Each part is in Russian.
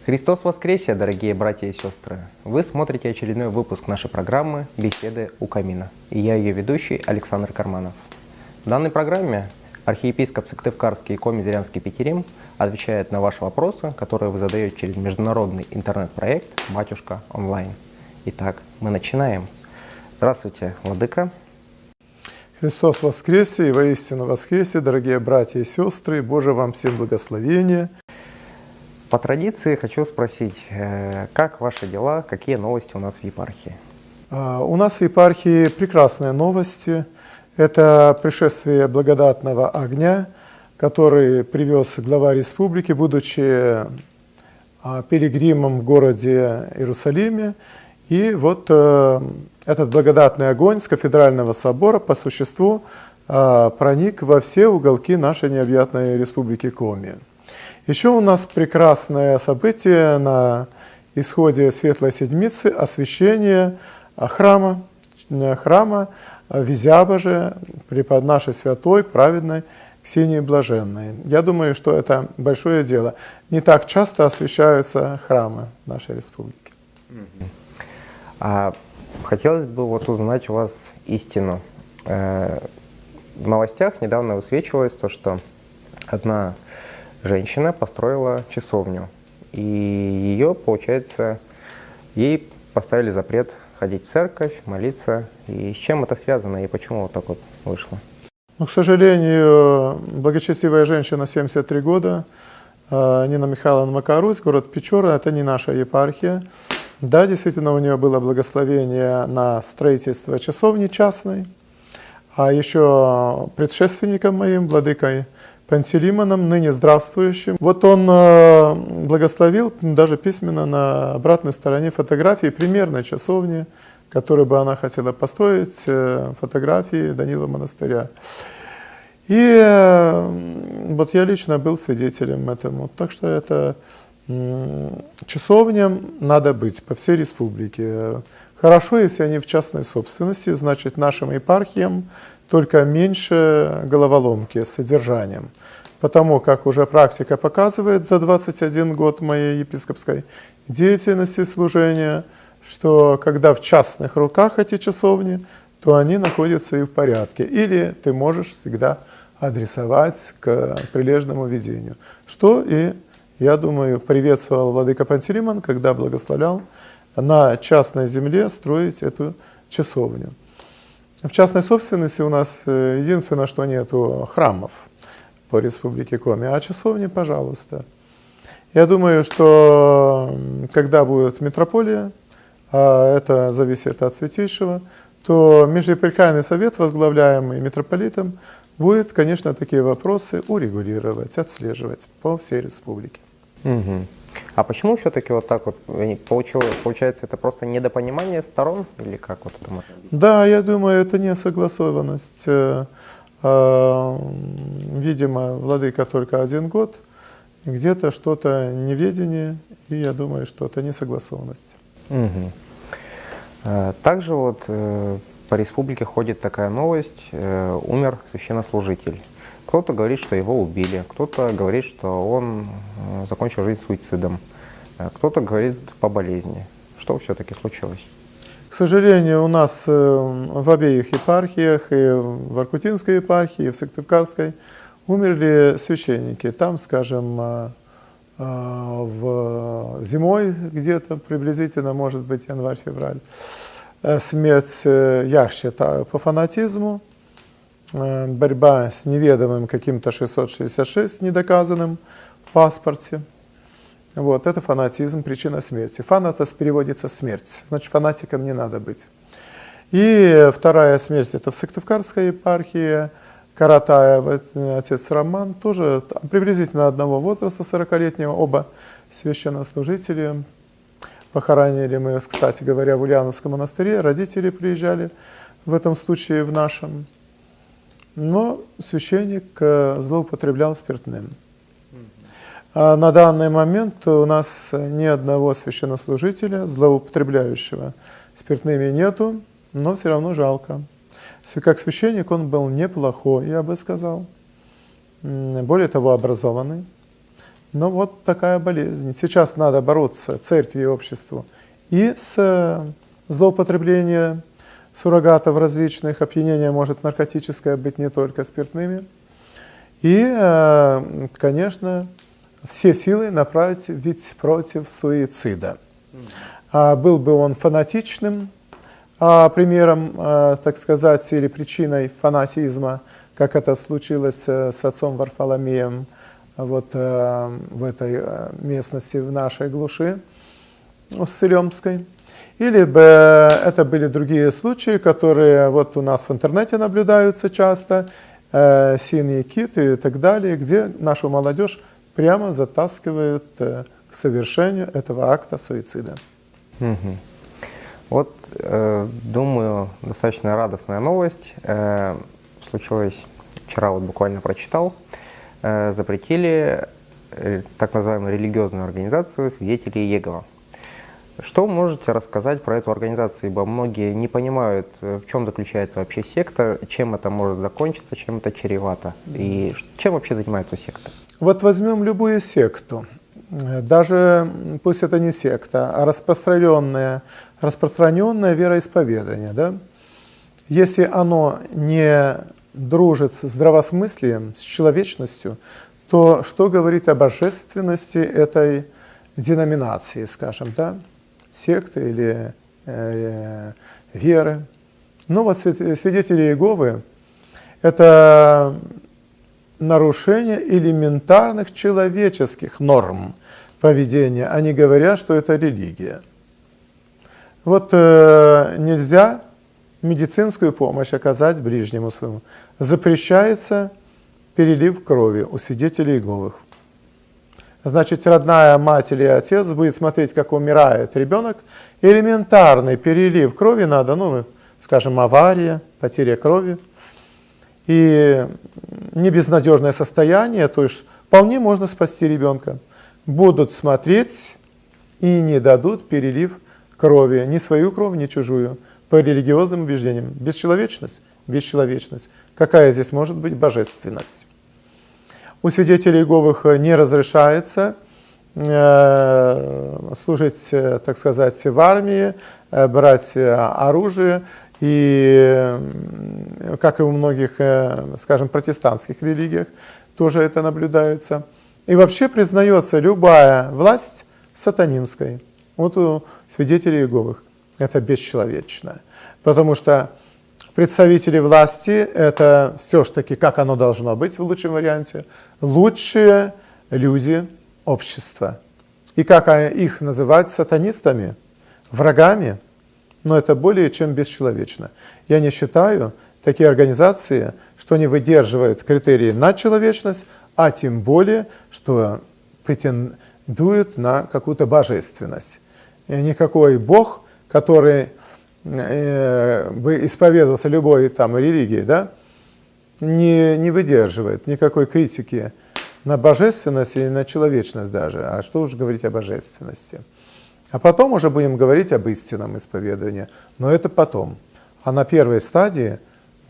Христос воскресе, дорогие братья и сестры! Вы смотрите очередной выпуск нашей программы «Беседы у камина». И я ее ведущий Александр Карманов. В данной программе архиепископ Сыктывкарский и Коми-Зырянский Петерим отвечает на ваши вопросы, которые вы задаете через международный интернет-проект «Батюшка онлайн». Итак, мы начинаем. Здравствуйте, владыка! Христос воскресе и воистину воскресе, дорогие братья и сестры! Боже вам всем благословения! По традиции хочу спросить, как ваши дела, какие новости у нас в епархии? У нас в епархии прекрасные новости. Это пришествие благодатного огня, который привез глава республики, будучи пилигримом в городе Иерусалиме. И вот этот благодатный огонь с кафедрального собора по существу проник во все уголки нашей необъятной республики Коми. Еще у нас прекрасное событие на исходе Светлой Седмицы, освящение храма в Изябоже препод нашей святой, праведной Ксении Блаженной. Я думаю, что это большое дело. Не так часто освящаются храмы нашей республики. Хотелось бы узнать у вас истину. В новостях недавно высвечивалось то, что одна женщина построила часовню, и ее, получается, ей поставили запрет ходить в церковь, молиться. И с чем это связано, и почему вот так вот вышло? Ну, к сожалению, благочестивая женщина, 73 года, Нина Михайловна Макарусь, город Печора, это не наша епархия. Да, действительно, у нее было благословение на строительство часовни частной, а еще предшественником моим, владыкой Пантелеймоном, ныне здравствующим. Вот он благословил даже письменно на обратной стороне фотографии примерной часовни, которую бы она хотела построить, фотографии Данила монастыря. И вот я лично был свидетелем этому. Так что это часовням надо быть по всей республике. Хорошо, если они в частной собственности, значит, нашим епархиям только меньше головоломки с содержанием. Потому как уже практика показывает за 21 год моей епископской деятельности служения, что когда в частных руках эти часовни, то они находятся и в порядке. Или ты можешь всегда адресовать к прилежному ведению. Что и, я думаю, приветствовал владыка Пантелеймон, когда благословлял на частной земле строить эту часовню. В частной собственности у нас единственное, что нету храмов по республике Коми, а часовни, пожалуйста. Я думаю, что когда будет митрополия, а это зависит от святейшего, то Межепархиальный совет, возглавляемый митрополитом, будет, конечно, такие вопросы урегулировать, отслеживать по всей республике. Угу. А почему все-таки вот так вот получается, это просто недопонимание сторон или как вот это можно объяснить? Да, я думаю, это не согласованность. Видимо, владыка только 1 год, где-то что-то неведение, и я думаю, что это не согласованность. Угу. Также вот по республике ходит такая новость: умер священнослужитель. Кто-то говорит, что его убили, кто-то говорит, что он закончил жизнь суицидом, кто-то говорит по болезни. Что все-таки случилось? К сожалению, у нас в обеих епархиях, и в Воркутинской епархии, и в Сыктывкарской, умерли священники. Там, скажем, зимой где-то приблизительно, может быть, январь-февраль, смерть яхщета по фанатизму, борьба с неведомым каким-то 666 недоказанным в паспорте. Вот, это фанатизм, причина смерти. Фанатос переводится смерть, значит, фанатиком не надо быть. И вторая смерть, это в Сыктывкарской епархии, Каратаев, отец Роман, тоже приблизительно одного возраста, 40-летнего, оба священнослужители. Похоронили мы, кстати говоря, в Ульяновском монастыре, родители приезжали в этом случае в нашем. Но священник злоупотреблял спиртным. На данный момент у нас ни одного священнослужителя, злоупотребляющего спиртными, нету, но все равно жалко. Как священник он был неплохой, я бы сказал. Более того, образованный. Но вот такая болезнь. Сейчас надо бороться церкви и обществу и с злоупотреблением суррогатов различных. Опьянение может наркотическое быть, не только спиртными. И, конечно, все силы направить ведь против суицида. А был бы он фанатичным примером, так сказать, или причиной фанатизма, как это случилось с отцом Варфоломеем вот в этой местности, в нашей глуши, в Селемской. Или бы это были другие случаи, которые вот у нас в интернете наблюдаются часто, синий кит и так далее, где нашу молодежь прямо затаскивают к совершению этого акта суицида. Мгм. Вот, думаю, достаточно радостная новость. Случилось вчера, вот буквально прочитал, запретили так называемую религиозную организацию «Свидетели Иеговы». Что можете рассказать про эту организацию? Ибо многие не понимают, в чем заключается вообще секта, чем это может закончиться, чем это чревато, и чем вообще занимается секта? Вот возьмем любую секту, даже пусть это не секта, а распространенное вероисповедание. Да? Если оно не дружит с здравомыслием, с человечностью, то что говорит о божественности этой деноминации, скажем, да? Секты или веры? Ну вот свидетели Иеговы – это нарушение элементарных человеческих норм поведения. Они говорят, что это религия. Вот нельзя медицинскую помощь оказать ближнему своему. Запрещается перелив крови у свидетелей Иеговых. Значит, родная мать или отец будет смотреть, как умирает ребенок. Элементарный перелив крови надо, ну, скажем, авария, потеря крови. И небезнадежное состояние, то есть вполне можно спасти ребенка. Будут смотреть и не дадут перелив крови, ни свою кровь, ни чужую, по религиозным убеждениям. Бесчеловечность? Бесчеловечность. Какая здесь может быть божественность? У свидетелей Иеговых не разрешается служить, так сказать, в армии, брать оружие, и, как и у многих, скажем, протестантских религиях, тоже это наблюдается. И вообще признается любая власть сатанинской. Вот у свидетелей Иеговых это бесчеловечно. Потому что представители власти – это все-таки, как оно должно быть в лучшем варианте, лучшие люди общества. И как их называть сатанистами, врагами, но это более чем бесчеловечно. Я не считаю такие организации, что они выдерживают критерии на человечность, а тем более, что претендуют на какую-то божественность. И никакой Бог, который бы исповедовался любой там религии, да, не выдерживает никакой критики на божественность и на человечность даже. А что уж говорить о божественности. А потом уже будем говорить об истинном исповедовании. Но это потом. А на первой стадии,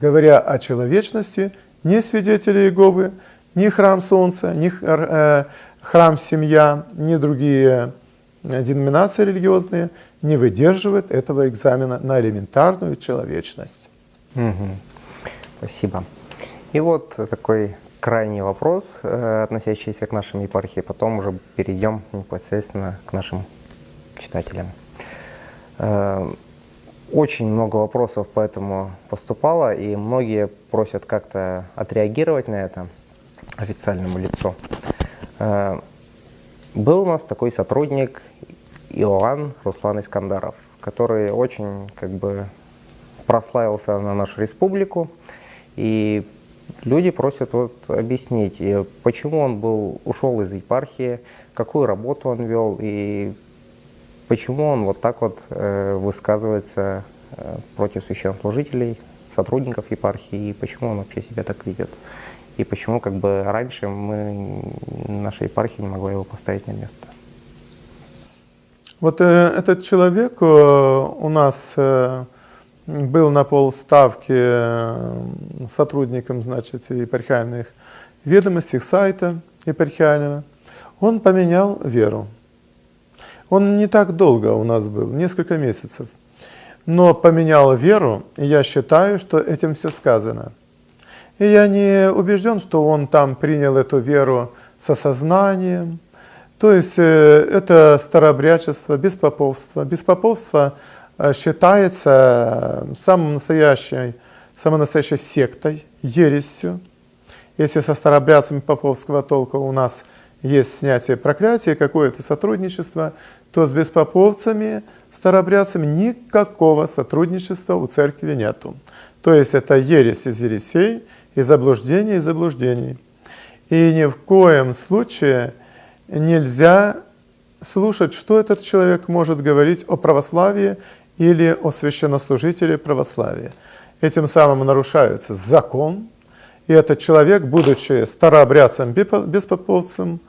говоря о человечности, ни свидетели Иеговы, ни храм Солнца, ни храм Семья, ни другие деноминации религиозные не выдерживают этого экзамена на элементарную человечность. Угу. Спасибо. И вот такой крайний вопрос, относящийся к нашей епархии. Потом уже перейдем непосредственно к нашим читателям. Очень много вопросов поэтому поступало, и многие просят как-то отреагировать на это официальному лицу. Был у нас такой сотрудник Иоанн Руслан Искандаров, который очень прославился на нашу республику, и люди просят объяснить, почему он ушел из епархии, какую работу он вел, и почему он вот так высказывается против священнослужителей, сотрудников епархии, и почему он вообще себя так ведет. И почему раньше наша епархия не могла его поставить на место. Вот этот человек у нас был на полставки сотрудником, епархиальных ведомостей, сайта епархиального. Он поменял веру. Он не так долго у нас был, несколько месяцев. Но поменял веру, и я считаю, что этим все сказано. И я не убежден, что он там принял эту веру с осознанием. То есть это старообрядчество, беспоповство. Беспоповство считается самой настоящей сектой, ересью. Если со старообрядцами поповского толка у нас есть снятие проклятия, какое-то сотрудничество, то с беспоповцами, старообрядцами никакого сотрудничества у церкви нету. То есть это ересь из ересей, и заблуждение из заблуждений. И ни в коем случае нельзя слушать, что этот человек может говорить о православии или о священнослужителе православия. Этим самым нарушается закон, и этот человек, будучи старообрядцем, беспоповцем,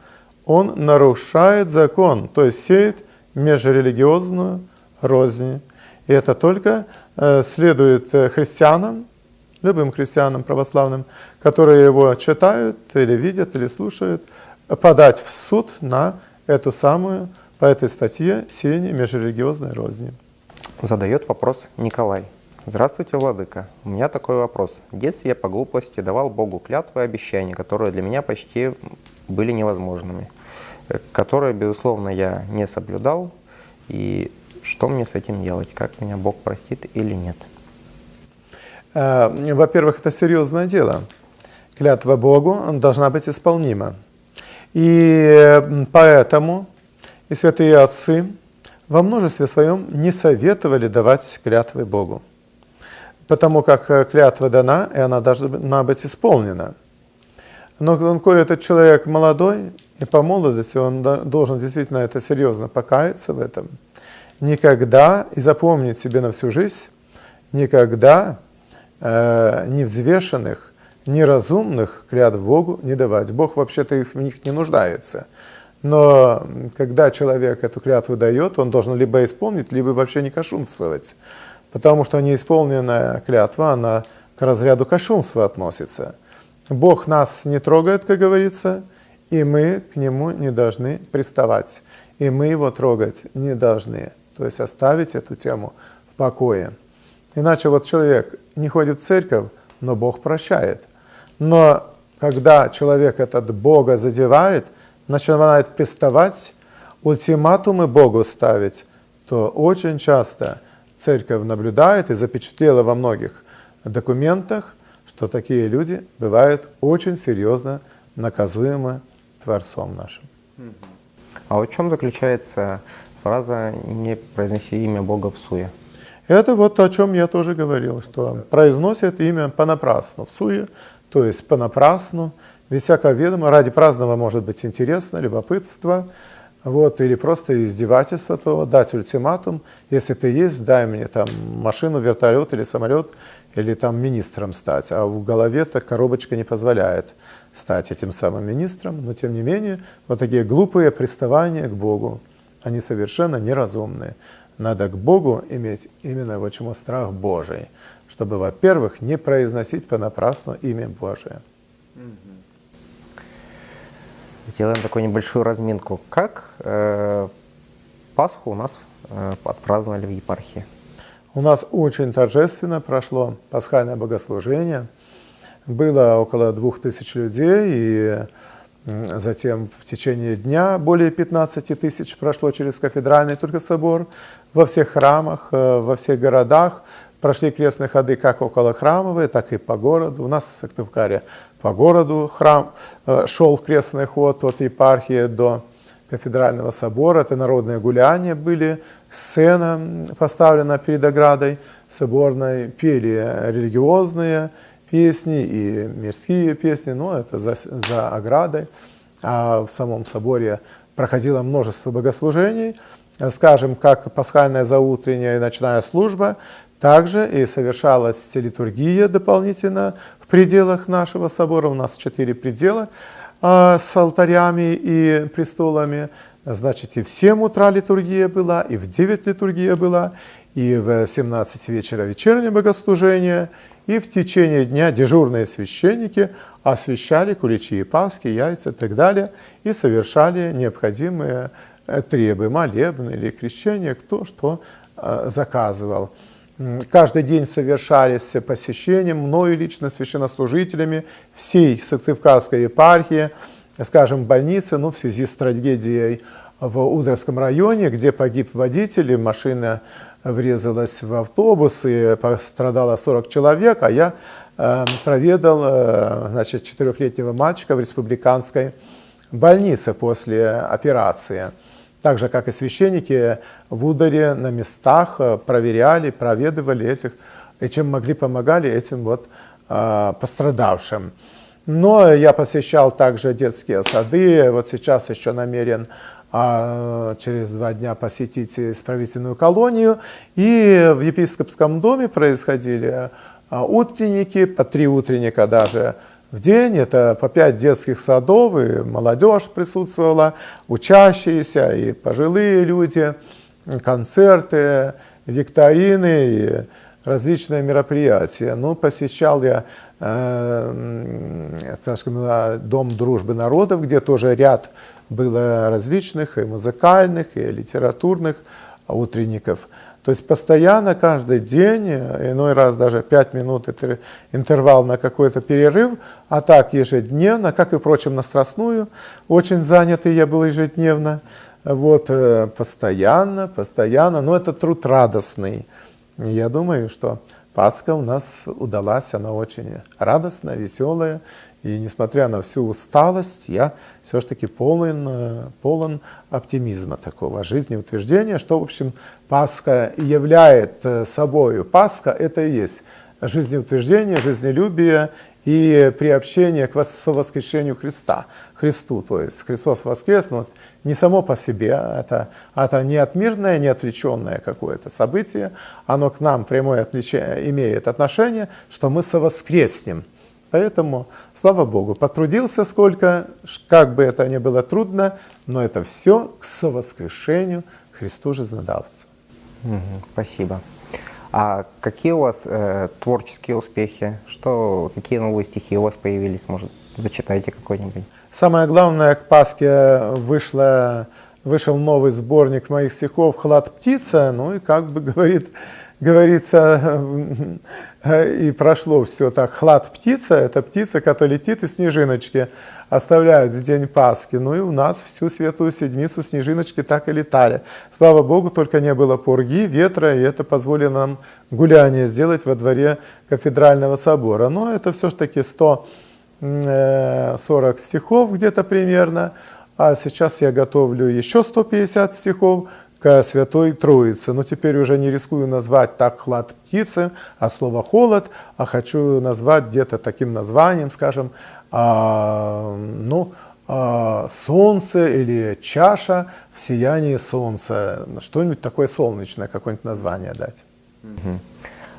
он нарушает закон, то есть сеет межрелигиозную рознь. И это только следует христианам, любым христианам православным, которые его читают, или видят, или слушают, подать в суд на эту самую, по этой статье, сеяние межрелигиозной розни. Задает вопрос Николай. Здравствуйте, владыка. У меня такой вопрос. В детстве я по глупости давал Богу клятвы и обещания, которые для меня почти были невозможными, которые, безусловно, я не соблюдал. И что мне с этим делать? Как меня Бог простит или нет? Во-первых, это серьезное дело. Клятва Богу должна быть исполнима. И поэтому и святые отцы во множестве своем не советовали давать клятвы Богу. Потому как клятва дана, и она должна быть исполнена. Но коли этот человек молодой, и по молодости он должен действительно это серьезно покаяться в этом, никогда, и запомнить себе на всю жизнь, никогда невзвешенных, неразумных клятв Богу не давать. Бог вообще-то в них не нуждается. Но когда человек эту клятву дает, он должен либо исполнить, либо вообще не кощунствовать. Потому что неисполненная клятва, она к разряду кощунства относится. Бог нас не трогает, как говорится, и мы к Нему не должны приставать. И мы Его трогать не должны. То есть оставить эту тему в покое. Иначе вот человек не ходит в церковь, но Бог прощает. Но когда человек этот Бога задевает, начинает приставать, ультиматумы Богу ставить, то очень часто церковь наблюдает и запечатлела во многих документах, что такие люди бывают очень серьезно наказуемы Творцом нашим. А в чем заключается фраза «не произноси имя Бога всуе»? Это вот о чем я тоже говорил, что произносят имя понапрасну, всуе, то есть понапрасну, без всякого ведома, ради праздного может быть интересно, любопытство, вот, или просто издевательство, то дать ультиматум, если ты есть, дай мне там машину, вертолет или самолет, или там министром стать, а в голове-то коробочка не позволяет стать этим самым министром, но тем не менее, вот такие глупые приставания к Богу, они совершенно неразумные. Надо к Богу иметь именно почему страх Божий, чтобы, во-первых, не произносить понапрасну имя Божие. Сделаем такую небольшую разминку. Как Пасху у нас отпраздновали в епархии? У нас очень торжественно прошло пасхальное богослужение. Было около 2000 людей, и затем в течение дня более 15 тысяч прошло через кафедральный только собор. Во всех храмах, во всех городах прошли крестные ходы как около храмовые, так и по городу. У нас в Сыктывкаре по городу храм шел крестный ход от епархии до кафедрального собора. Это народные гуляния были, сцена поставлена перед оградой соборной, пели религиозные песни и мирские песни, но это за оградой. А в самом соборе проходило множество богослужений, скажем, как пасхальная заутренняя и ночная служба, также и совершалась литургия дополнительно в пределах нашего собора. У нас 4 предела с алтарями и престолами. Значит, и в 7 утра литургия была, и в 9 литургия была, и в 17 вечера вечернее богослужение, и в течение дня дежурные священники освящали куличи и пасхи, яйца и так далее, и совершали необходимые требы, молебны или крещения, кто что заказывал. Каждый день совершались посещения мною лично священнослужителями всей Сыктывкарской епархии, скажем, больницы, в связи с трагедией в Удровском районе, где погиб водитель, и машина врезалась в автобус, и пострадало 40 человек, а я проведал 4-летнего мальчика в республиканской больнице после операции. Так же, как и священники в Удоре на местах проверяли, проведывали этих, и чем могли, помогали этим пострадавшим. Но я посещал также детские сады, вот сейчас еще намерен через 2 дня посетить исправительную колонию. И в епископском доме происходили утренники, по 3 утренника даже в день. Это по 5 детских садов, и молодежь присутствовала, учащиеся, и пожилые люди, концерты, викторины, и различные мероприятия. Посещал я Дом дружбы народов, где тоже ряд было различных и музыкальных, и литературных утренников. То есть постоянно, каждый день, иной раз даже 5 минут интервал на какой-то перерыв, а так ежедневно, как и, впрочем, на Страстную, очень занятый я был ежедневно, постоянно, но это труд радостный. Я думаю, что Пасха у нас удалась, она очень радостная, веселая, и несмотря на всю усталость, я все-таки полон оптимизма такого, жизнеутверждения, что, в общем, Пасха являет собою. Пасха – это и есть жизнеутверждение, жизнелюбие и приобщение к воскрешению Христу. То есть Христос воскрес, но не само по себе, это не отмирное, не отвлеченное какое-то событие, оно к нам прямое имеет отношение, что мы совоскреснем. Поэтому, слава Богу, потрудился сколько, как бы это ни было трудно, но это все к совоскрешению Христу жизнедавцу. Спасибо. А какие у вас творческие успехи? Какие новые стихи у вас появились? Может, зачитайте какой-нибудь? Самое главное, к Пасхе вышел новый сборник моих стихов «Хлад птица», и как бы говорится, и прошло все так. Хлад птица – это птица, которая летит, и снежиночки оставляют в день Пасхи. И у нас всю Светлую Седмицу снежиночки так и летали. Слава Богу, только не было пурги, ветра, и это позволило нам гуляние сделать во дворе кафедрального собора. Но это все-таки 140 стихов где-то примерно, а сейчас я готовлю еще 150 стихов к Святой Троице. Но теперь уже не рискую назвать так «Хлад птицы», а слово «холод», а хочу назвать где-то таким названием, скажем, «Солнце» или «Чаша в сиянии солнца». Что-нибудь такое солнечное, какое-нибудь название дать.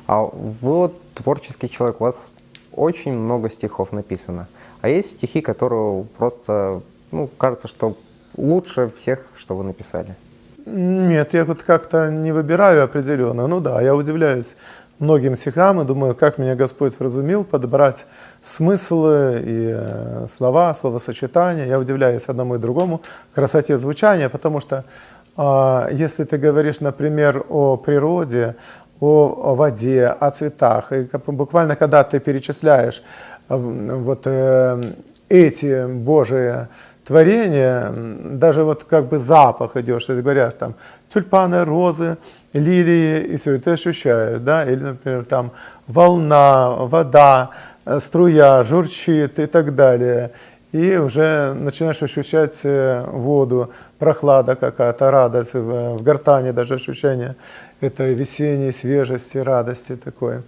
А вы творческий человек, у вас очень много стихов написано. А есть стихи, которые просто, кажется, что лучше всех, что вы написали? Нет, я как-то не выбираю определенно. Я удивляюсь многим стихам и думаю, как меня Господь вразумил подобрать смыслы и слова, словосочетания. Я удивляюсь одному и другому красоте звучания, потому что если ты говоришь, например, о природе, о воде, о цветах, и буквально когда ты перечисляешь эти Божии творения, даже как бы запах идешь, ты говоришь там тюльпаны, розы, лилии, и все, и ты ощущаешь, да, или, например, там волна, вода, струя, журчит и так далее, и уже начинаешь ощущать воду, прохлада какая-то, радость, в гортани даже ощущение этой весенней свежести, радости такой,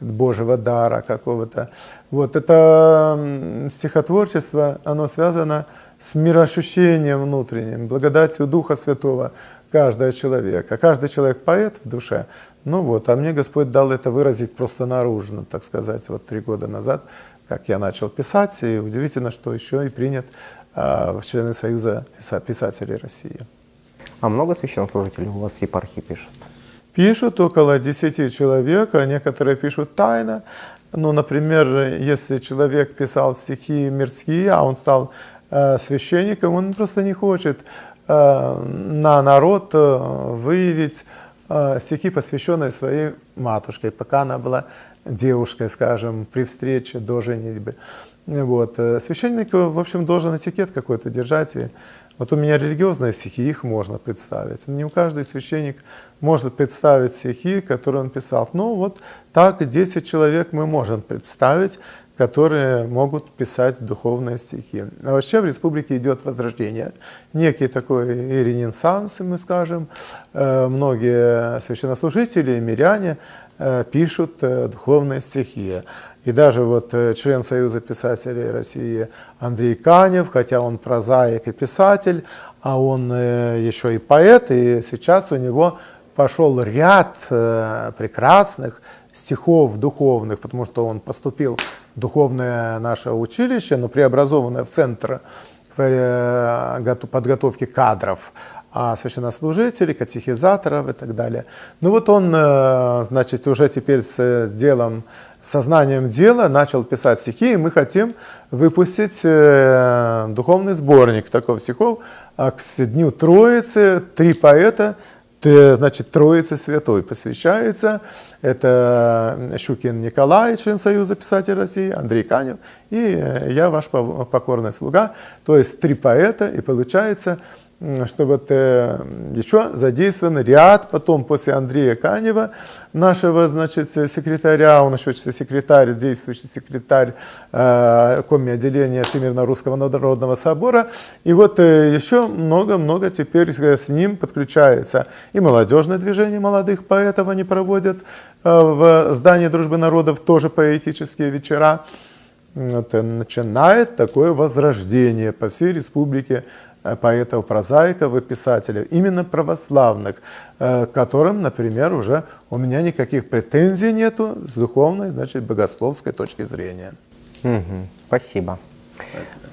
Божьего дара какого-то. Это стихотворчество, оно связано с мироощущением внутренним, благодатью Духа Святого каждого человека. Каждый человек поэт в душе. А мне Господь дал это выразить просто наружно, так сказать, 3 года назад, как я начал писать, и удивительно, что еще и принят в члены Союза писателей России. А много священнослужителей у вас в епархии пишут? Пишут около 10 человек, а некоторые пишут тайно. Ну, например, если человек писал стихи мирские, а он стал священником, он просто не хочет на народ выявить стихи, посвященные своей матушке, пока она была девушкой, скажем, при встрече до женитьбы. Вот. Священник, в общем, должен этикет какой-то держать. И вот у меня религиозные стихи, их можно представить. Не у каждого священник может представить стихи, которые он писал. Но вот так 10 человек мы можем представить, которые могут писать духовные стихи. А вообще в республике идет возрождение. Некий такой и ренессанс, мы скажем. Многие священнослужители и миряне пишут духовные стихи. И даже вот член Союза писателей России Андрей Канев, хотя он прозаик и писатель, а он еще и поэт, и сейчас у него пошел ряд прекрасных стихов духовных, потому что он поступил в духовное наше училище, но преобразованное в центр подготовки кадров, священнослужителей, катехизаторов и так далее. Ну вот он, значит, уже теперь с делом, сознанием дела начал писать стихи, и мы хотим выпустить духовный сборник таких стихов к Дню Троицы. 3 поэта, значит, Троице Святой посвящается. Это Щукин Николай, член Союза писателей России, Андрей Канев и я, ваш покорный слуга. То есть 3 поэта, и получается, что вот еще задействован ряд, потом после Андрея Канева, нашего, значит, секретаря, он еще секретарь, действующий секретарь коми отделения Всемирного Русского Народного Собора, и вот еще много-много теперь с ним подключается и молодежное движение молодых поэтов, они проводят в здании Дружбы Народов тоже поэтические вечера. Вот, начинает такое возрождение по всей республике поэтов, прозаиков и писателей, именно православных, к которым, например, уже у меня никаких претензий нету с духовной, значит, богословской точки зрения. Спасибо.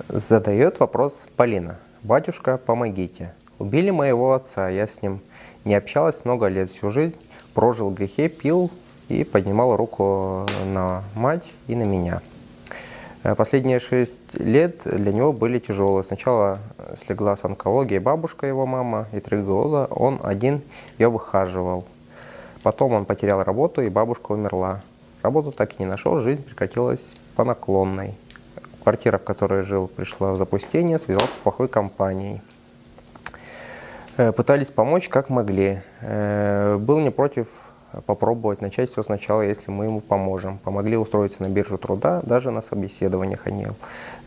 Задает вопрос Полина. Батюшка, помогите. Убили моего отца, я с ним не общалась много лет, всю жизнь прожил в грехе, пил и поднимал руку на мать и на меня. Последние 6 лет для него были тяжелые. Сначала слегла с онкологией бабушка, его мама, и 3 года он один ее выхаживал. Потом он потерял работу, и бабушка умерла. Работу так и не нашел, жизнь прекратилась по наклонной. Квартира, в которой жил, пришла в запустение, связался с плохой компанией. Пытались помочь, как могли. Был не против попробовать начать все сначала, если мы ему поможем. Помогли устроиться на биржу труда, даже на собеседование ходил.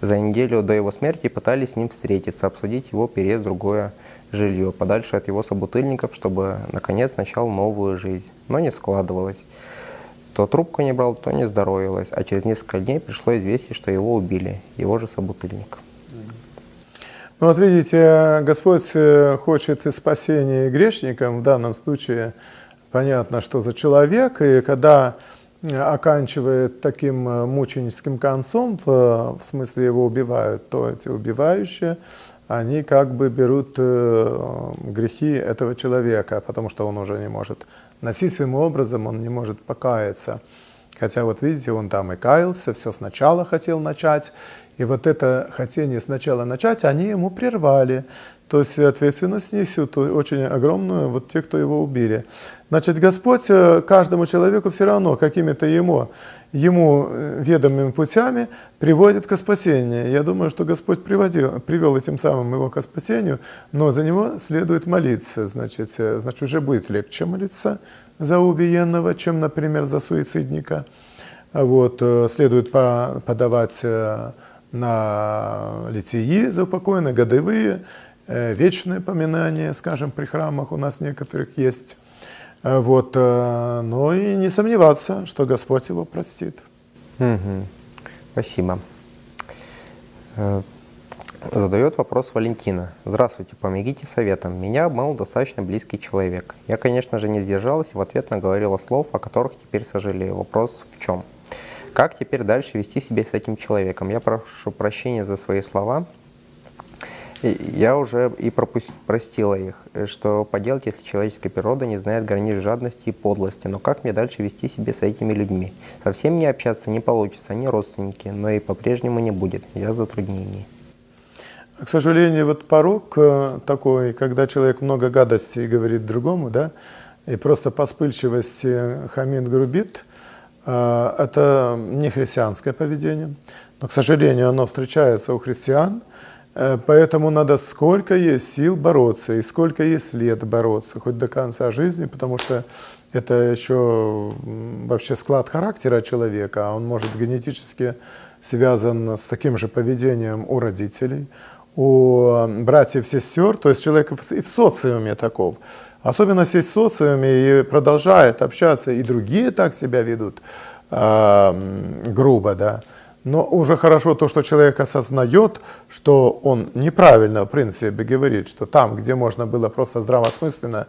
За неделю до его смерти пытались с ним встретиться, обсудить его переезд в другое жилье, подальше от его собутыльников, чтобы наконец начал новую жизнь. Но не складывалось. То трубку не брал, то не здоровилось. А через несколько дней пришло известие, что его убили, его же собутыльник. Ну вот видите, Господь хочет и спасения грешникам, в данном случае понятно, что за человек, и когда оканчивает таким мученическим концом, в смысле его убивают, то эти убивающие, они как бы берут грехи этого человека, потому что он уже не может насильственным образом, он не может покаяться. Хотя вот видите, он там и каялся, все сначала хотел начать, и вот это хотение сначала начать, они ему прервали. То есть ответственность несут очень огромную вот те, кто его убили. Значит, Господь каждому человеку все равно какими-то ему ведомыми путями приводит к спасению. Я думаю, что Господь привел этим самым его к спасению, но за него следует молиться. Значит, уже будет легче молиться за убиенного, чем, например, за суицидника. Вот, следует подавать на литии за упокоенные, годовые, вечные поминания, скажем, при храмах у нас некоторых есть. Вот, но и не сомневаться, что Господь его простит. Спасибо. Задает вопрос Валентина. Здравствуйте, помогите советом. Меня обманул достаточно близкий человек. Я, конечно же, не сдержалась и в ответ наговорила слов, о которых теперь сожалею. Вопрос в чем? Как теперь дальше вести себя с этим человеком? Я прошу прощения за свои слова. Я уже и простила их, что поделать, если человеческая природа не знает границ жадности и подлости. Но как мне дальше вести себя с этими людьми? Совсем не общаться не получится, они родственники, но и по-прежнему не будет. Я в затруднении. К сожалению, вот порог такой, когда человек много гадостей говорит другому, да, и просто по вспыльчивости хамит, грубит, это не христианское поведение. Но, к сожалению, оно встречается у христиан, поэтому надо сколько есть сил бороться, и сколько есть лет бороться, хоть до конца жизни, потому что это еще вообще склад характера человека, а он может генетически связан с таким же поведением у родителей, у братьев, сестер, то есть человек и в социуме таков. Особенно если в социуме и продолжает общаться, и другие так себя ведут грубо, да. Но уже хорошо то, что человек осознает, что он неправильно, в принципе, говорит, что там, где можно было просто здравомысленно,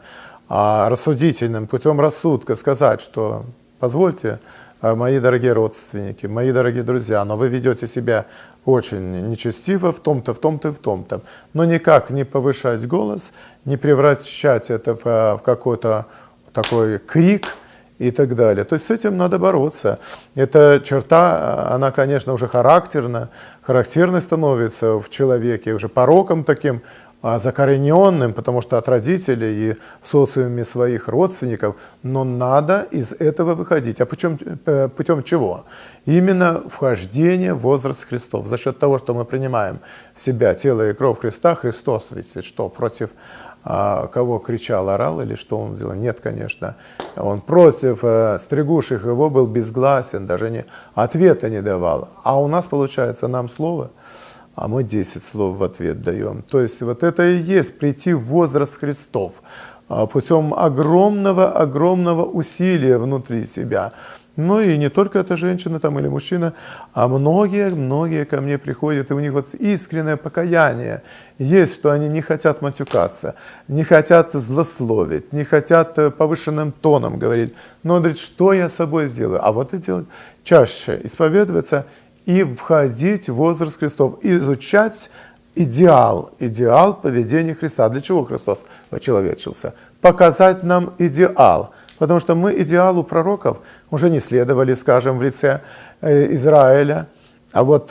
рассудительным путем рассудка сказать, что позвольте, мои дорогие родственники, мои дорогие друзья, но вы ведете себя очень нечестиво в том-то, в том-то и в том-то. Но никак не повышать голос, не превращать это в какой-то такой крик и так далее. То есть с этим надо бороться. Эта черта, она, конечно, уже характерной становится в человеке, уже пороком таким, закорененным, потому что от родителей и в социуме своих родственников, но надо из этого выходить. А путем чего? Именно вхождение в возраст Христов. За счет того, что мы принимаем в себя тело и кровь Христа, Христос ведь что, против кого кричал, орал или что он сделал? Нет, конечно. Он против стригущих его был безгласен, даже ответа не давал. А у нас, получается, нам слово, а мы 10 слов в ответ даем. То есть вот это и есть прийти в возраст Христов путем огромного усилия внутри себя. Ну и не только эта женщина там, или мужчина, а многие ко мне приходят, и у них вот искреннее покаяние есть, что они не хотят матюкаться, не хотят злословить, не хотят повышенным тоном говорить. Но он говорит, что я с собой сделаю? А вот и делать чаще, исповедоваться и входить в возраст Христов, изучать идеал поведения Христа. Для чего Христос очеловечился? Показать нам идеал. Потому что мы идеалу пророков уже не следовали, скажем, в лице Израиля. А вот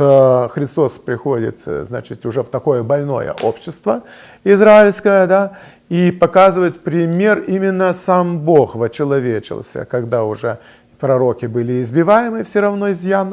Христос приходит, значит, уже в такое больное общество израильское, да, и показывает пример, именно сам Бог вочеловечился, когда уже пророки были избиваемы, все равно изъян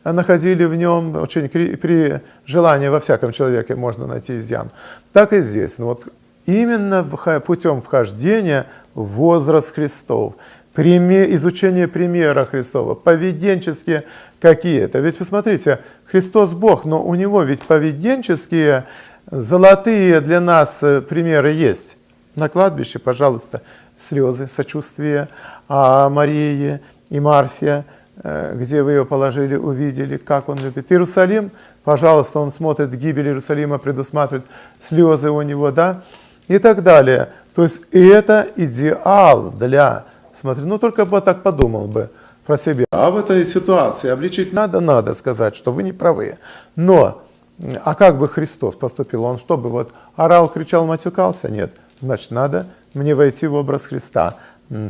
находили в нем, очень при желании во всяком человеке можно найти изъян. Так и здесь. Ну, вот именно путем вхождения в возраст Христов, изучение примера Христова, поведенческие какие-то. Ведь посмотрите, Христос Бог, но у Него ведь поведенческие, золотые для нас примеры есть. На кладбище, пожалуйста, слезы, сочувствие Марии и Марфе, где вы ее положили, увидели, как он любит. Иерусалим, пожалуйста, он смотрит гибель Иерусалима, предусматривает слезы у него, да, и так далее. То есть и это идеал для, смотри, ну только бы так подумал бы про себя. А в этой ситуации обличить надо сказать, что вы не правы. Но, а как бы Христос поступил? Он что бы вот орал, кричал, матюкался? Нет. Значит, надо мне войти в образ Христа,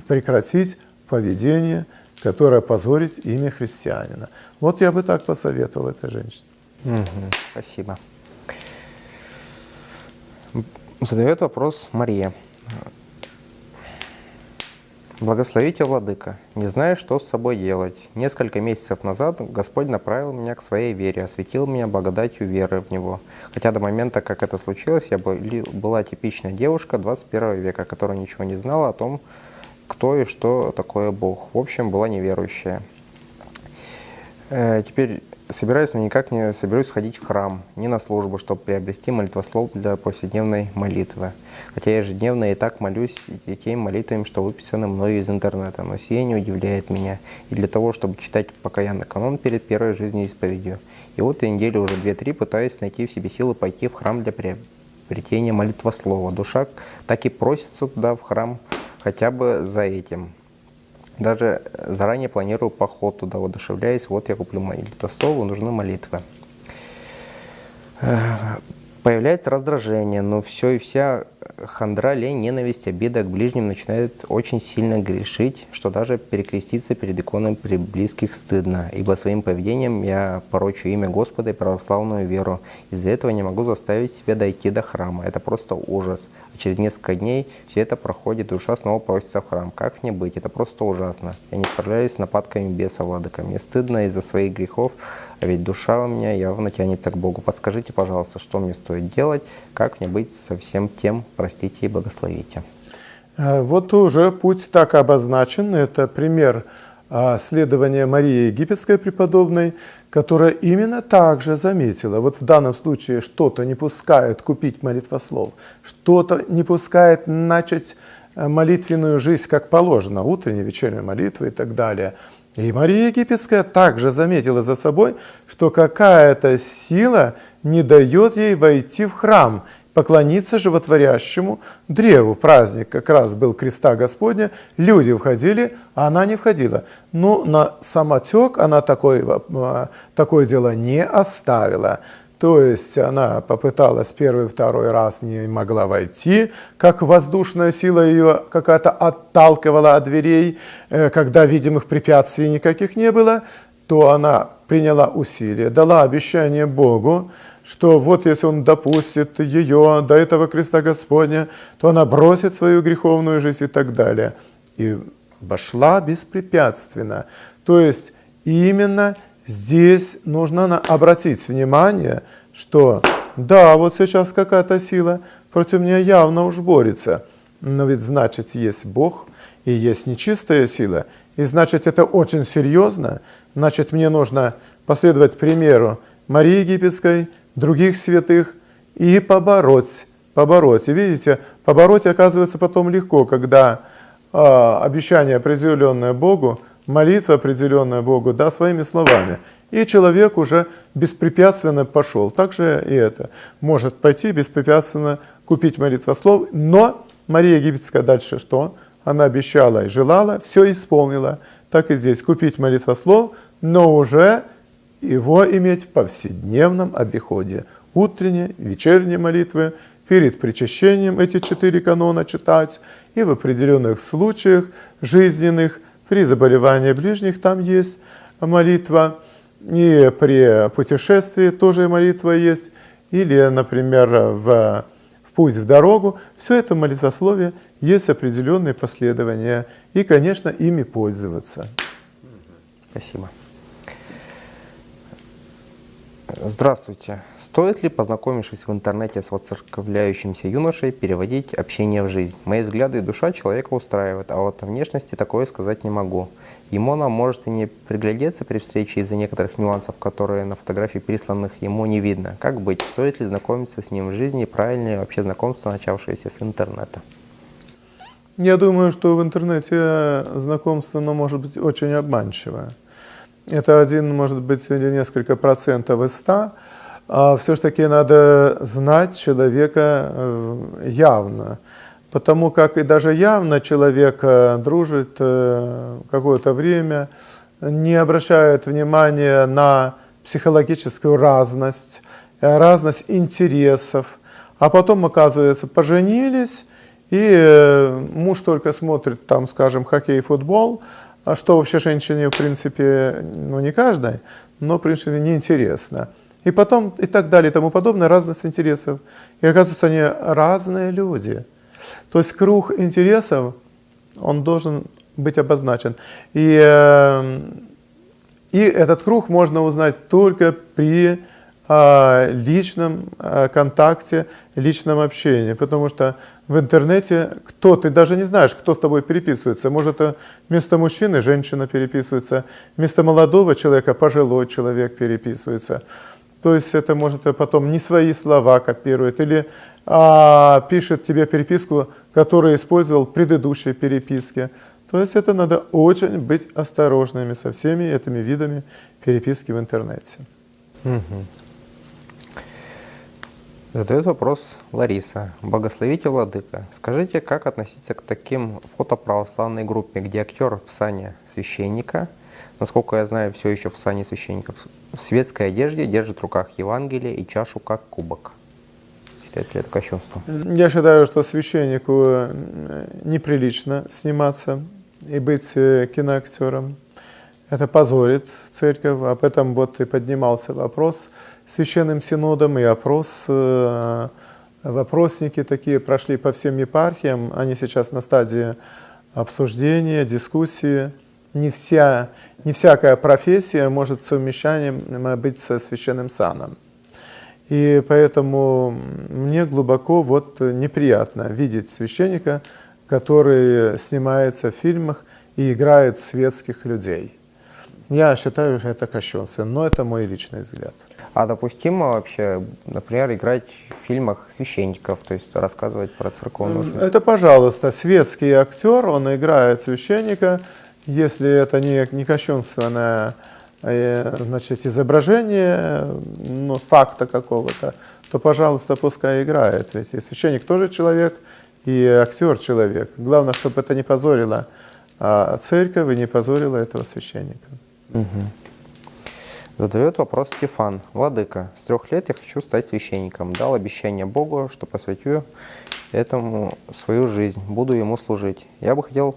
прекратить поведение, которое позорит имя христианина. Вот я бы так посоветовал этой женщине. Спасибо. Задает вопрос Мария. Благословите, Владыка, не знаю, что с собой делать. Несколько месяцев назад Господь направил меня к своей вере, осветил меня благодатью веры в Него. Хотя до момента, как это случилось, я была типичная девушка 21 века, которая ничего не знала о том, кто и что такое Бог. В общем, была неверующая. Теперь собираюсь, но никак не соберусь ходить в храм, не на службу, чтобы приобрести молитвослов для повседневной молитвы. Хотя я ежедневно и так молюсь теми молитвами, что выписаны мною из интернета, но сие не удивляет меня. И для того, чтобы читать покаянный канон перед первой жизнеисповедью. И вот я неделю уже 2-3 пытаюсь найти в себе силы пойти в храм для приобретения молитвослова. Душа так и просится туда, в храм, хотя бы за этим. Даже заранее планирую поход туда, воодушевляюсь. Вот я куплю молитвослову, нужны молитвы. Появляется раздражение, но все и вся хандра, лень, ненависть, обида к ближним начинает очень сильно грешить, что даже перекреститься перед иконой при близких стыдно, ибо своим поведением я порочу имя Господа и православную веру. Из-за этого не могу заставить себя дойти до храма. Это просто ужас. А через несколько дней все это проходит, душа снова просится в храм. Как мне быть? Это просто ужасно. Я не справляюсь с нападками беса, владыка. Мне стыдно из-за своих грехов, а ведь душа у меня явно тянется к Богу. Подскажите, пожалуйста, что мне стоит делать, как мне быть со всем тем, простите и благословите. Вот уже путь так обозначен. Это пример следования Марии Египетской преподобной, которая именно так же заметила. Вот в данном случае что-то не пускает купить молитвослов, что-то не пускает начать молитвенную жизнь как положено, утреннюю, вечернюю молитву и так далее. И Мария Египетская также заметила за собой, что какая-то сила не дает ей войти в храм, поклониться животворящему древу. Праздник как раз был Креста Господня, люди входили, а она не входила. Но на самотек она такое дело не оставила. То есть она попыталась первый, второй раз, не могла войти, как воздушная сила ее какая-то отталкивала от дверей, когда видимых препятствий никаких не было, то она приняла усилие, дала обещание Богу, что вот если Он допустит ее до этого креста Господня, то она бросит свою греховную жизнь и так далее. И вошла беспрепятственно. То есть именно здесь нужно обратить внимание, что да, вот сейчас какая-то сила против меня явно уж борется, но ведь значит есть Бог и есть нечистая сила, и значит это очень серьезно, значит мне нужно последовать примеру Марии Египетской, других святых и побороть. И видите, побороть оказывается потом легко, когда обещание определенное Богу, молитва определенная Богу, да, своими словами. И человек уже беспрепятственно пошел. Также и это. Может пойти беспрепятственно купить молитвослов, но Мария Египетская дальше что? Она обещала и желала, все исполнила. Так и здесь. Купить молитвослов, но уже его иметь в повседневном обиходе. Утренние, вечерние молитвы, перед причащением эти 4 канона читать, и в определенных случаях жизненных, при заболевании ближних там есть молитва, и при путешествии тоже молитва есть, или, например, в путь в дорогу. Все это молитвословие есть определенные последования, и, конечно, ими пользоваться. Спасибо. Здравствуйте. Стоит ли, познакомившись в интернете с воцерковляющимся юношей, переводить общение в жизнь? Мои взгляды и душа человека устраивают, а вот о внешности такое сказать не могу. Ему она может и не приглядеться при встрече из-за некоторых нюансов, которые на фотографии присланных ему не видно. Как быть? Стоит ли знакомиться с ним в жизни? Правильное вообще знакомство, начавшееся с интернета? Я думаю, что в интернете знакомство может быть очень обманчивое. Это 1, может быть, или несколько процентов из 100. А все-таки надо знать человека явно. Потому как и даже явно человек дружит какое-то время, не обращает внимания на психологическую разность интересов. А потом, оказывается, поженились, и муж только смотрит, там, скажем, хоккей, футбол, а что вообще женщине, в принципе, ну не каждой, но, в принципе, неинтересно. И потом, и так далее, и тому подобное, разность интересов. И оказывается, они разные люди. То есть круг интересов, он должен быть обозначен. И этот круг можно узнать только при личном контакте, личном общении. Потому что в интернете ты даже не знаешь, кто с тобой переписывается. Может, вместо мужчины женщина переписывается, вместо молодого человека пожилой человек переписывается. То есть это может потом не свои слова копирует или пишет тебе переписку, которую использовал в предыдущей переписке. То есть это надо очень быть осторожными со всеми этими видами переписки в интернете. Угу. Задает вопрос Лариса. Благословите, владыка. Скажите, как относиться к таким фотоправославной группе, где актер в сане священника, насколько я знаю, все еще в сане священников, в светской одежде держит в руках Евангелие и чашу как кубок? Считается ли это кощунством? Я считаю, что священнику неприлично сниматься и быть киноактером. Это позорит церковь. Об этом вот и поднимался вопрос Священным Синодом, и вопросники такие прошли по всем епархиям. Они сейчас на стадии обсуждения, дискуссии. Не всякая профессия может совмещанием быть со священным саном. И поэтому мне глубоко вот неприятно видеть священника, который снимается в фильмах и играет светских людей. Я считаю, что это кощунство, но это мой личный взгляд. А допустимо вообще, например, играть в фильмах священников, то есть рассказывать про церковную жизнь? Это, пожалуйста, светский актер, он играет священника. Если это не кощунственное, значит, изображение факта какого-то, то, пожалуйста, пускай играет. Ведь и священник тоже человек, и актер человек. Главное, чтобы это не позорило церковь и не позорило этого священника. Угу. Задает вопрос Стефан. Владыка, с 3 лет я хочу стать священником. Дал обещание Богу, что посвятю этому свою жизнь, буду ему служить. Я бы хотел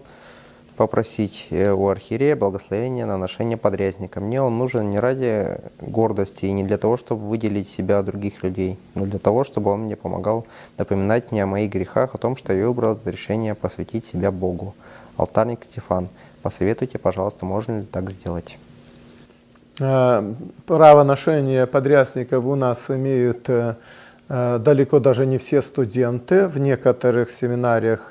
попросить у архиерея благословения на ношение подрясника. Мне он нужен не ради гордости и не для того, чтобы выделить себя от других людей, но для того, чтобы он мне помогал напоминать мне о моих грехах, о том, что я выбрал это решение посвятить себя Богу. Алтарник Стефан, посоветуйте, пожалуйста, можно ли так сделать? Право ношения подрясников у нас имеют далеко даже не все студенты. В некоторых семинариях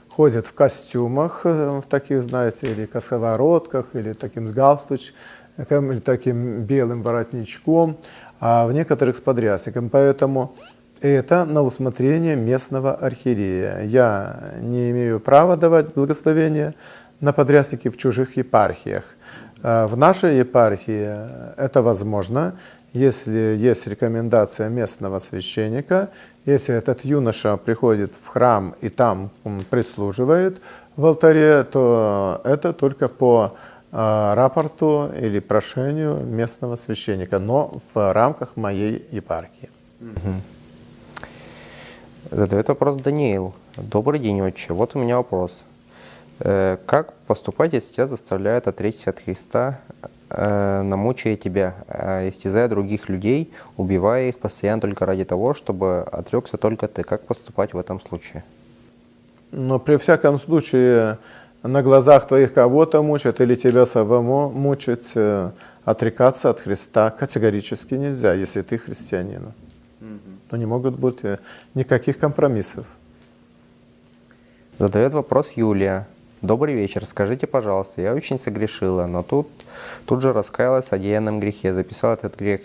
ходят в костюмах, в таких, знаете, или косоворотках, или таким с галстучком, или таким белым воротничком, а в некоторых с подрясником. Поэтому это на усмотрение местного архиерея. Я не имею права давать благословение на подрясники в чужих епархиях. В нашей епархии это возможно, если есть рекомендация местного священника, если этот юноша приходит в храм и там прислуживает в алтаре, то это только по рапорту или прошению местного священника, но в рамках моей епархии. Задает вопрос Даниил. Добрый день, отче. Вот у меня вопрос. Как поступать, если тебя заставляют отречься от Христа, намучая тебя, истязая других людей, убивая их постоянно только ради того, чтобы отрекся только ты? Как поступать в этом случае? Но при всяком случае на глазах твоих кого-то мучат или тебя самому мучать, отрекаться от Христа категорически нельзя, если ты христианин. Но не могут быть никаких компромиссов. Задает вопрос Юлия. Добрый вечер. Скажите, пожалуйста, я очень согрешила, но тут же раскаялась в содеянном грехе, записала этот грех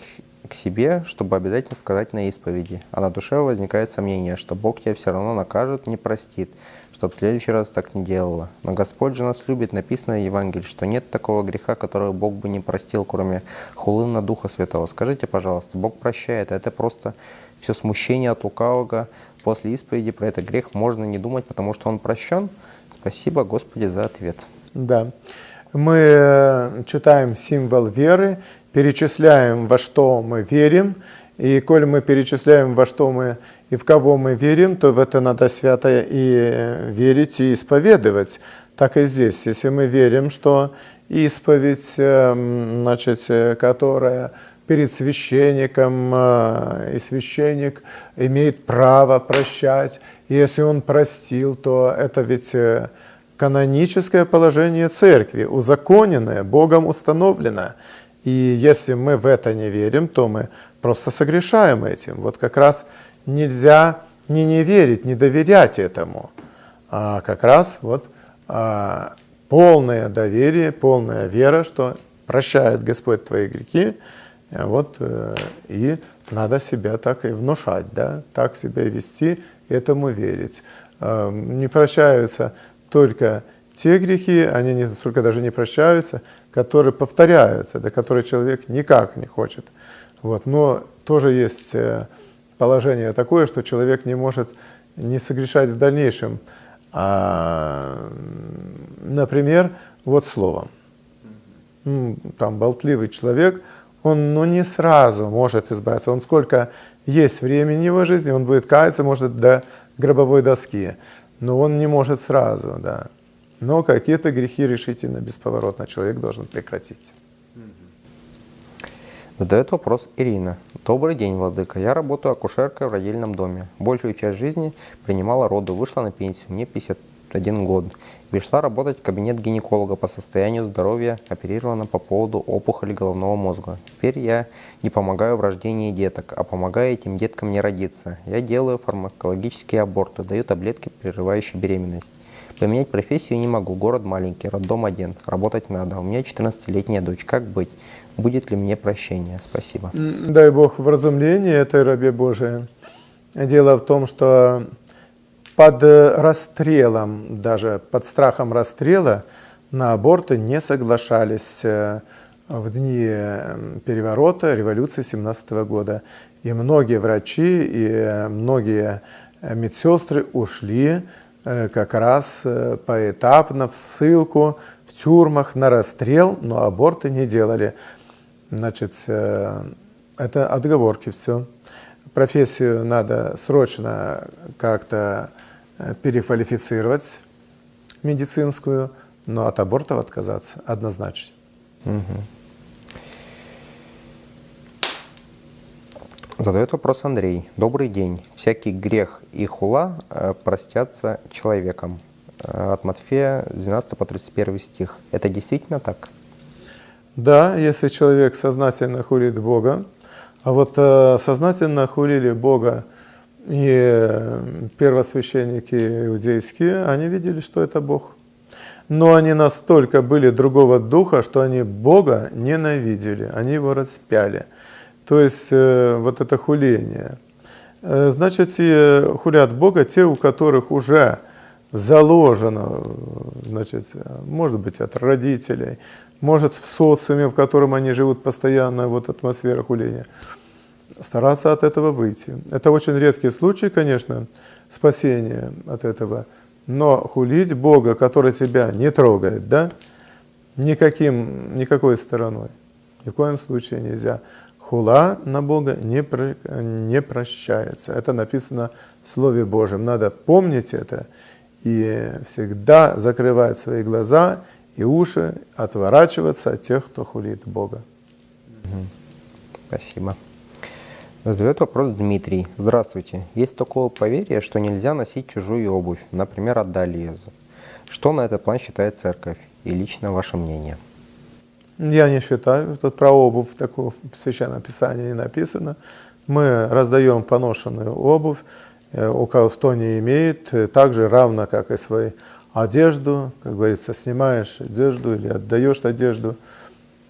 к себе, чтобы обязательно сказать на исповеди. А на душе возникает сомнение, что Бог тебя все равно накажет, не простит, чтобы в следующий раз так не делала. Но Господь же нас любит, написано в Евангелии, что нет такого греха, которого Бог бы не простил, кроме хулы на Духа Святого. Скажите, пожалуйста, Бог прощает, а это просто все смущение от лукавого. После исповеди про этот грех можно не думать, потому что он прощен? Спасибо, Господи, за ответ. Да. Мы читаем символ веры, перечисляем, во что мы верим, и коль мы перечисляем, во что мы и в кого мы верим, то в это надо свято и верить, и исповедовать. Так и здесь. Если мы верим, что исповедь, значит, которая перед священником, и священник имеет право прощать. И если он простил, то это ведь каноническое положение церкви, узаконенное, Богом установлено. И если мы в это не верим, то мы просто согрешаем этим. Вот как раз нельзя не верить, не доверять этому, а как раз вот полное доверие, полная вера, что прощает Господь твои грехи. Вот, и надо себя так и внушать, да? Так себя вести, этому верить. Не прощаются только те грехи, они не только даже не прощаются, которые повторяются, до которых человек никак не хочет. Вот. Но тоже есть положение такое, что человек не может не согрешать в дальнейшем. Например, вот словом. Там болтливый человек, Он не сразу может избавиться. Он сколько есть времени в его жизни, он будет каяться, может, до гробовой доски. Но он не может сразу, да. Но какие-то грехи решительно, бесповоротно человек должен прекратить. Задает вопрос Ирина. Добрый день, владыка. Я работаю акушеркой в родильном доме. Большую часть жизни принимала роды, вышла на пенсию. Мне 51 год. Пришла работать в кабинет гинеколога по состоянию здоровья, оперирована по поводу опухоли головного мозга. Теперь я не помогаю в рождении деток, а помогаю этим деткам не родиться. Я делаю фармакологические аборты, даю таблетки, прерывающие беременность. Поменять профессию не могу, город маленький, роддом один, работать надо. У меня 14-летняя дочь, как быть? Будет ли мне прощение? Спасибо. Дай Бог вразумления этой рабе Божией. Дело в том, что под расстрелом, даже под страхом расстрела, на аборты не соглашались в дни переворота, революции 17 года. И многие врачи, и многие медсестры ушли как раз поэтапно в ссылку, в тюрьмах, на расстрел, но аборты не делали. Значит, это отговорки все. Профессию надо срочно как-то переквалифицировать медицинскую, но от абортов отказаться однозначно. Задает вопрос Андрей. Добрый день. Всякий грех и хула простятся человеком. От Матфея 12 по 31 стих. Это действительно так? Да, если человек сознательно хулит Бога, а вот сознательно хулили Бога и первосвященники иудейские, они видели, что это Бог. Но они настолько были другого духа, что они Бога ненавидели, они его распяли. То есть вот это хуление. Значит, хулят Бога те, у которых уже заложено, значит, может быть, от родителей, может, в социуме, в котором они живут постоянно, вот атмосфера хуления, стараться от этого выйти. Это очень редкий случай, конечно, спасения от этого, но хулить Бога, который тебя не трогает, да, никакой стороной, ни в коем случае нельзя. Хула на Бога не прощается. Это написано в Слове Божьем. Надо помнить это и всегда закрывать свои глаза и уши, отворачиваться от тех, кто хулит Бога. Спасибо. Задает вопрос Дмитрий. Здравствуйте. Есть такое поверье, что нельзя носить чужую обувь, например, отдали Иезу. Что на этот план считает церковь? И лично ваше мнение? Я не считаю. Тут про обувь такого в Священном Писании не написано. Мы раздаем поношенную обувь, у кого кто не имеет, так же равно, как и свою одежду, как говорится, снимаешь одежду или отдаешь одежду,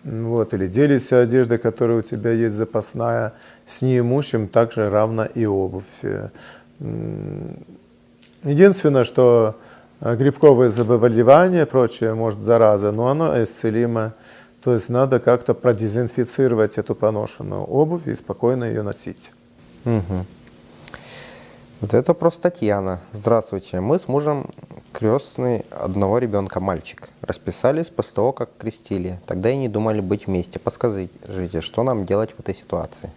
вот, или делишься одеждой, которая у тебя есть запасная, с неимущим также равна и обувь. Единственное, что грибковые заболевания, прочее, может, зараза, но оно исцелимо. То есть надо как-то продезинфицировать эту поношенную обувь и спокойно ее носить. Угу. Вот это просто Татьяна. Здравствуйте. Мы с мужем крестный одного ребенка, мальчик. Расписались после того, как крестили. Тогда и не думали быть вместе. Подскажите, что нам делать в этой ситуации?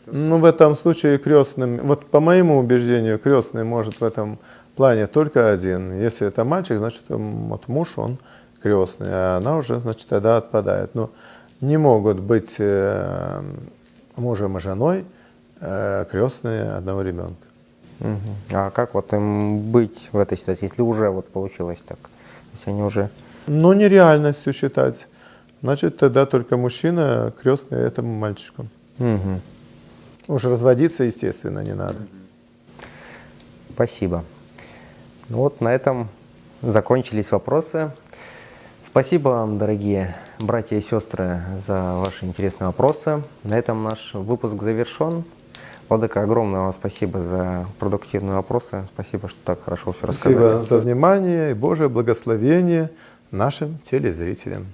Ну, в этом случае крестным, вот по моему убеждению, крестный может в этом плане только один. Если это мальчик, значит, вот муж, он крестный, а она уже, значит, тогда отпадает. Но не могут быть мужем и женой крестные одного ребенка. Угу. А как вот им быть в этой ситуации, если уже вот получилось так? Если они уже... Ну, нереальностью считать. Значит, тогда только мужчина крестный этому мальчику. Угу. Уж разводиться, естественно, не надо. Спасибо. Ну вот на этом закончились вопросы. Спасибо вам, дорогие братья и сестры, за ваши интересные вопросы. На этом наш выпуск завершен. Владыка, огромное вам спасибо за продуктивные вопросы. Спасибо, что так хорошо все рассказали. Спасибо за внимание и Божие благословение нашим телезрителям.